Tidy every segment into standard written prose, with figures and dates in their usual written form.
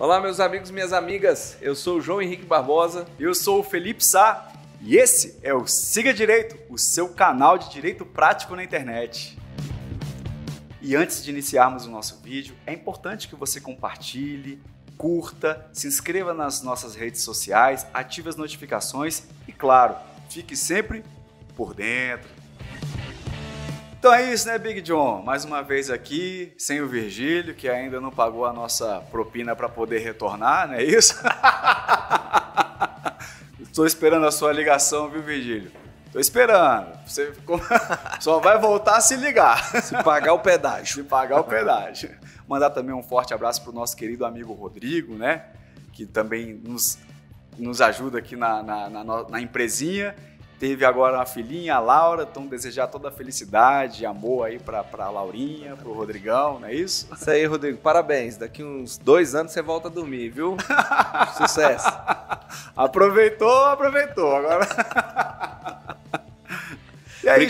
Olá, meus amigos e minhas amigas. Eu sou o João Henrique Barbosa. Eu sou o Felipe Sá e esse é o Siga Direito, o seu canal de direito prático na internet. E antes de iniciarmos o nosso vídeo, é importante que você compartilhe, curta, se inscreva nas nossas redes sociais, ative as notificações e, claro, fique sempre por dentro. Então é isso, né, Big John? Mais uma vez aqui, sem o Virgílio, que ainda não pagou a nossa propina para poder retornar, não é isso? Estou esperando a sua ligação, viu, Virgílio? Estou esperando. Você só vai voltar se ligar. Se pagar o pedágio. Se pagar o pedágio. Mandar também um forte abraço para o nosso querido amigo Rodrigo, né? Que também nos ajuda aqui na empresinha. Teve agora uma filhinha, a Laura, então desejar toda a felicidade, amor aí pra Laurinha, pro Rodrigão, não é isso? Isso aí, Rodrigo, parabéns. Daqui uns 2 anos você volta a dormir, viu? Sucesso. Aproveitou. Agora... E aí,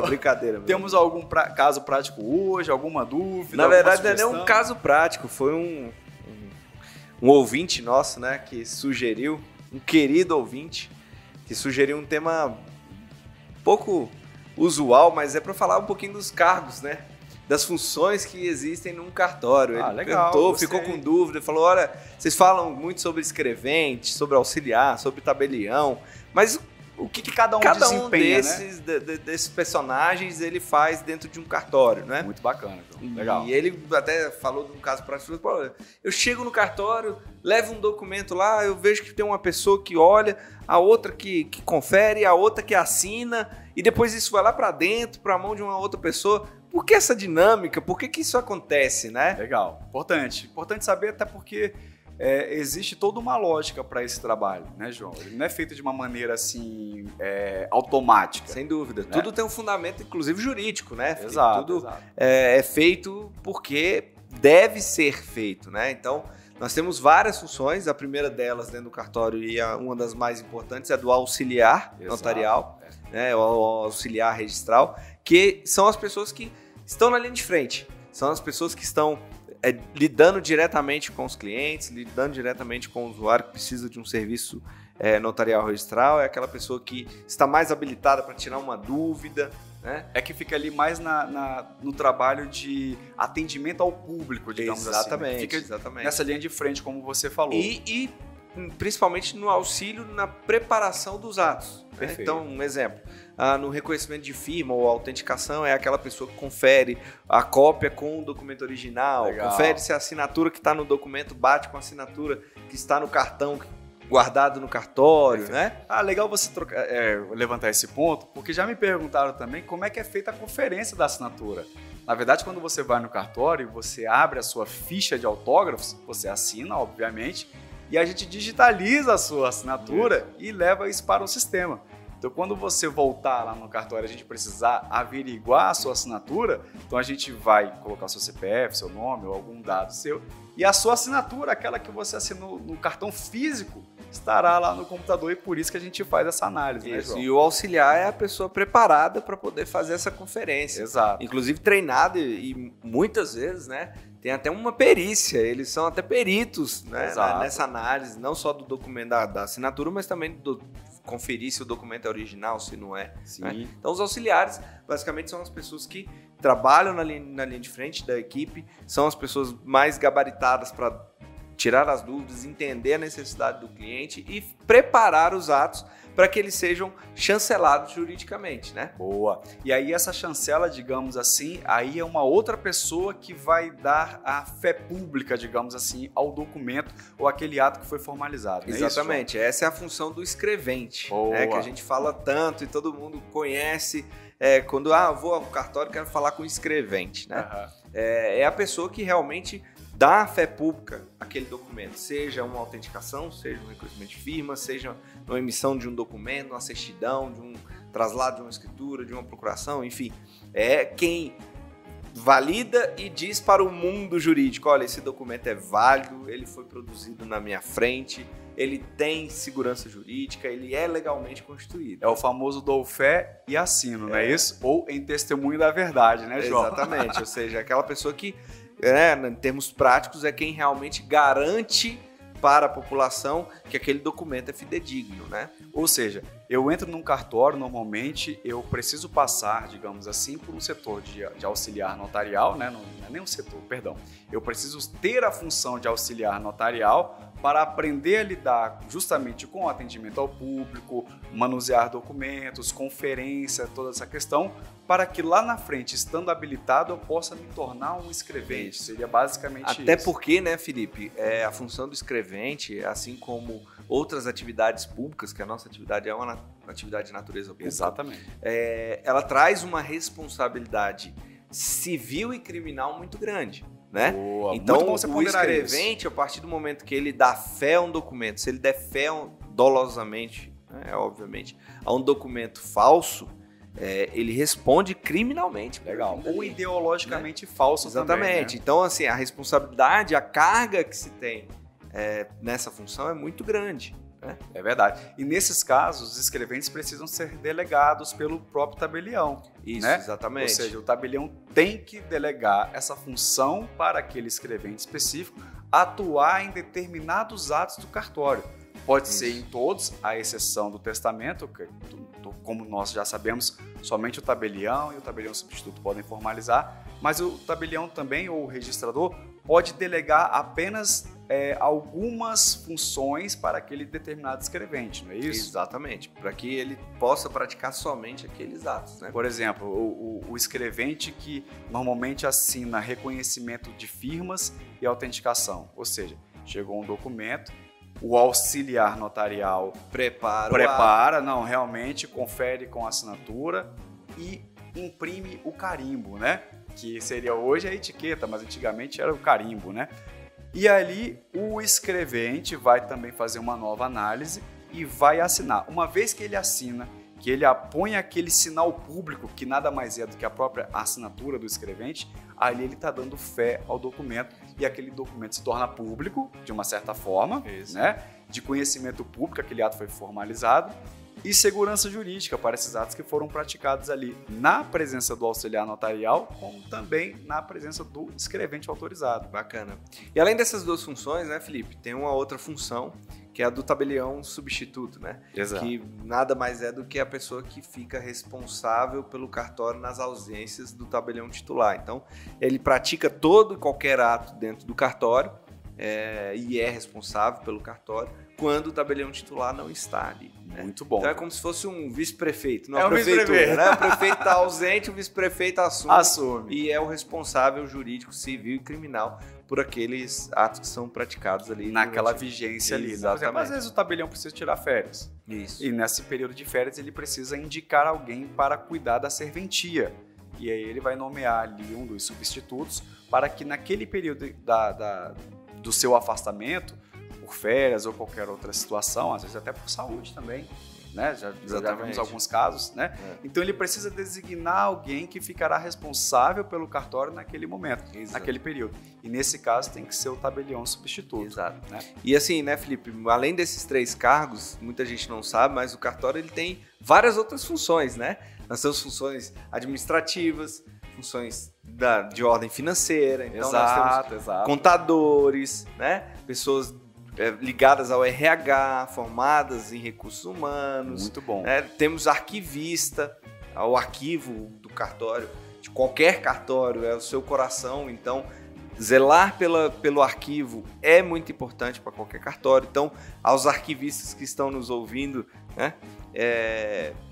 brincadeira. Temos algum caso prático hoje, alguma dúvida? Na verdade, não é nem um caso prático, foi um ouvinte nosso, né, que sugeriu, um querido ouvinte, que sugeriu um tema pouco usual, mas é para falar um pouquinho dos cargos, né? Das funções que existem num cartório. Ele legal, perguntou, ficou com dúvida, falou, olha, vocês falam muito sobre escrevente, sobre auxiliar, sobre tabelião, mas o que cada um desempenha, desses personagens ele faz dentro de um cartório, né? Muito bacana, então. Legal. E ele até falou de um caso prático, falou, eu chego no cartório, levo um documento lá, eu vejo que tem uma pessoa que olha, a outra que confere, a outra que assina, e depois isso vai lá para dentro, para a mão de uma outra pessoa. Por que essa dinâmica? Por que isso acontece, né? Legal. Importante saber, até porque existe toda uma lógica para esse trabalho, né, João? Ele não é feito de uma maneira assim automática. Sem dúvida. Né? Tudo tem um fundamento, inclusive jurídico, né? Exato. Tudo é feito porque deve ser feito, né? Então, nós temos várias funções. A primeira delas dentro do cartório e uma das mais importantes é a do auxiliar notarial, né? O auxiliar registral, que são as pessoas que estão na linha de frente. São as pessoas que estão lidando diretamente com os clientes, lidando diretamente com o usuário que precisa de um serviço notarial registral, é aquela pessoa que está mais habilitada para tirar uma dúvida, né? É que fica ali mais no trabalho de atendimento ao público, digamos assim. Né? Fica exatamente. Nessa linha de frente, como você falou. E principalmente no auxílio na preparação dos atos. Né? Então, um exemplo, no reconhecimento de firma ou autenticação é aquela pessoa que confere a cópia com o documento original, legal. Confere se a assinatura que está no documento bate com a assinatura que está no cartão guardado no cartório, né? Legal você levantar esse ponto, porque já me perguntaram também como é que é feita a conferência da assinatura. Na verdade, quando você vai no cartório, você abre a sua ficha de autógrafos, você assina, obviamente, e a gente digitaliza a sua assinatura e leva isso para o sistema. Então, quando você voltar lá no cartório e a gente precisar averiguar a sua assinatura, então a gente vai colocar o seu CPF, seu nome ou algum dado seu, e a sua assinatura, aquela que você assinou no cartão físico, estará lá no computador, e por isso que a gente faz essa análise. Isso, né, João? E o auxiliar é a pessoa preparada para poder fazer essa conferência. Exato. Inclusive treinada e muitas vezes, né? Tem até uma perícia, eles são até peritos, né, nessa análise, não só do documento da assinatura, mas também conferir se o documento é original, se não é. Sim. Né? Então, os auxiliares, basicamente, são as pessoas que trabalham na linha de frente da equipe, são as pessoas mais gabaritadas para tirar as dúvidas, entender a necessidade do cliente e preparar os atos para que eles sejam chancelados juridicamente, né? Boa. E aí essa chancela, digamos assim, aí é uma outra pessoa que vai dar a fé pública, digamos assim, ao documento ou aquele ato que foi formalizado. Exatamente. Essa é a função do escrevente, né? Que a gente fala tanto e todo mundo conhece. Quando vou ao cartório, quero falar com o escrevente, né? Uhum. É a pessoa que realmente dá a fé pública àquele documento, seja uma autenticação, seja um reconhecimento de firma, seja uma emissão de um documento, uma certidão, de um traslado de uma escritura, de uma procuração, enfim. É quem valida e diz para o mundo jurídico, olha, esse documento é válido, ele foi produzido na minha frente, ele tem segurança jurídica, ele é legalmente constituído. É o famoso dou fé e assino, não é isso? Ou em testemunho da verdade, né, João? Exatamente, ou seja, aquela pessoa que em termos práticos, é quem realmente garante para a população que aquele documento é fidedigno, né? Ou seja, eu entro num cartório, normalmente eu preciso passar, digamos assim, por um setor de auxiliar notarial, né? Não é nem um setor, perdão. Eu preciso ter a função de auxiliar notarial para aprender a lidar justamente com o atendimento ao público, manusear documentos, conferência, toda essa questão, para que lá na frente, estando habilitado, eu possa me tornar um escrevente. Seria basicamente isso. Até porque, né, Felipe, a função do escrevente, assim como outras atividades públicas, que a nossa atividade é uma atividade de natureza pública. Exatamente. Ela traz uma responsabilidade civil e criminal muito grande. Né? Boa, então, muito bom você o ponderar escrevente, isso. a partir do momento que ele dá fé a um documento, se ele der fé dolosamente, né, obviamente, a um documento falso, ele responde criminalmente. Legal. Ou ideologicamente falso. Exatamente. Também, né? Então, assim, a responsabilidade, a carga que se tem nessa função é muito grande. Né? É verdade. E nesses casos, os escreventes precisam ser delegados pelo próprio tabelião. Isso, né? exatamente. Ou seja, o tabelião tem que delegar essa função para aquele escrevente específico atuar em determinados atos do cartório. Pode ser em todos, à exceção do testamento, que, como nós já sabemos, somente o tabelião e o tabelião substituto podem formalizar, mas o tabelião também, ou o registrador, pode delegar apenas algumas funções para aquele determinado escrevente, não é isso? Exatamente, para que ele possa praticar somente aqueles atos. Né? Por exemplo, o escrevente que normalmente assina reconhecimento de firmas e autenticação, ou seja, chegou um documento, o auxiliar notarial prepara, não, realmente confere com a assinatura e imprime o carimbo, né? Que seria hoje a etiqueta, mas antigamente era o carimbo, né? E ali o escrevente vai também fazer uma nova análise e vai assinar. Uma vez que ele assina, que ele apõe aquele sinal público, que nada mais é do que a própria assinatura do escrevente, ali ele está dando fé ao documento e aquele documento se torna público, de uma certa forma, né? De conhecimento público, aquele ato foi formalizado, e segurança jurídica para esses atos que foram praticados ali na presença do auxiliar notarial, como também na presença do escrevente autorizado. Bacana. E além dessas duas funções, né, Felipe, tem uma outra função, que é a do tabelião substituto, né? Exato. Que nada mais é do que a pessoa que fica responsável pelo cartório nas ausências do tabelião titular. Então, ele pratica todo e qualquer ato dentro do cartório e é responsável pelo cartório quando o tabelião titular não está ali. Né? Muito bom. Então é como se fosse um vice-prefeito, não é a um prefeitura, vice-prefeito. né? O prefeito está ausente, o vice-prefeito assume. E é o responsável jurídico, civil e criminal por aqueles atos que são praticados ali. Naquela vigência ali. Por exemplo, às vezes o tabelião precisa tirar férias. Isso. E nesse período de férias ele precisa indicar alguém para cuidar da serventia. E aí ele vai nomear ali um dos substitutos para que naquele período do seu afastamento, por férias ou qualquer outra situação, às vezes até por saúde também, né? Já vimos alguns casos, né? Então ele precisa designar alguém que ficará responsável pelo cartório naquele momento, naquele período. E nesse caso tem que ser o tabelião substituto. Exato. Né? E assim, né, Felipe, além desses 3 cargos, muita gente não sabe, mas o cartório ele tem várias outras funções, né? Nós temos funções administrativas, funções de ordem financeira, então nós temos contadores, né? Pessoas ligadas ao RH, formadas em recursos humanos. Muito bom. Né? Temos arquivista, o arquivo do cartório, de qualquer cartório, é o seu coração, então zelar pelo arquivo é muito importante para qualquer cartório. Então, aos arquivistas que estão nos ouvindo, né?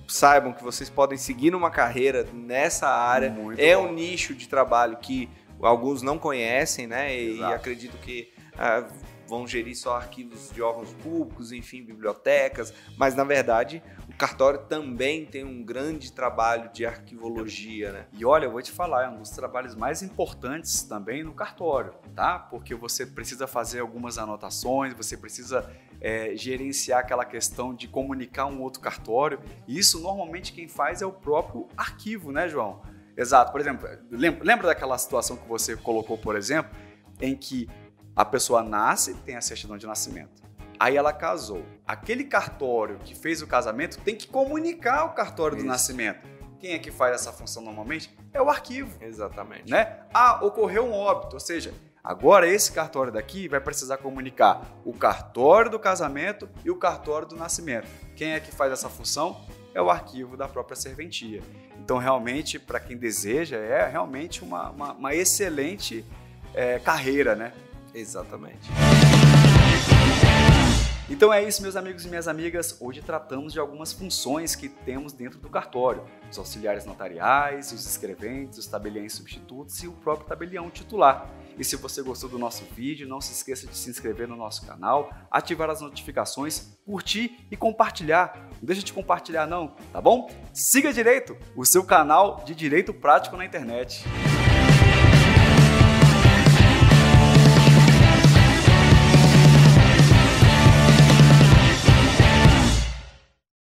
Saibam que vocês podem seguir uma carreira nessa área. Muito bom. Um nicho de trabalho que alguns não conhecem, né? E acredito que vão gerir só arquivos de órgãos públicos, enfim, bibliotecas, mas na verdade o cartório também tem um grande trabalho de arquivologia, né? E olha, eu vou te falar, é um dos trabalhos mais importantes também no cartório, tá? Porque você precisa fazer algumas anotações, você precisa gerenciar aquela questão de comunicar um outro cartório, e isso normalmente quem faz é o próprio arquivo, né, João? Exato, por exemplo, lembra daquela situação que você colocou, por exemplo, em que a pessoa nasce, tem a certidão de nascimento. Aí ela casou. Aquele cartório que fez o casamento tem que comunicar o cartório do nascimento. quem é que faz essa função normalmente? É o arquivo. Exatamente. Né? Ocorreu um óbito, ou seja, agora esse cartório daqui vai precisar comunicar o cartório do casamento e o cartório do nascimento. Quem é que faz essa função? É o arquivo da própria serventia. Então, realmente, para quem deseja, é realmente uma excelente carreira, né? Exatamente. Então é isso, meus amigos e minhas amigas. Hoje tratamos de algumas funções que temos dentro do cartório. Os auxiliares notariais, os escreventes, os tabeliães substitutos e o próprio tabelião titular. E se você gostou do nosso vídeo, não se esqueça de se inscrever no nosso canal, ativar as notificações, curtir e compartilhar. Não deixa de compartilhar não, tá bom? Siga Direito, o seu canal de direito prático na internet.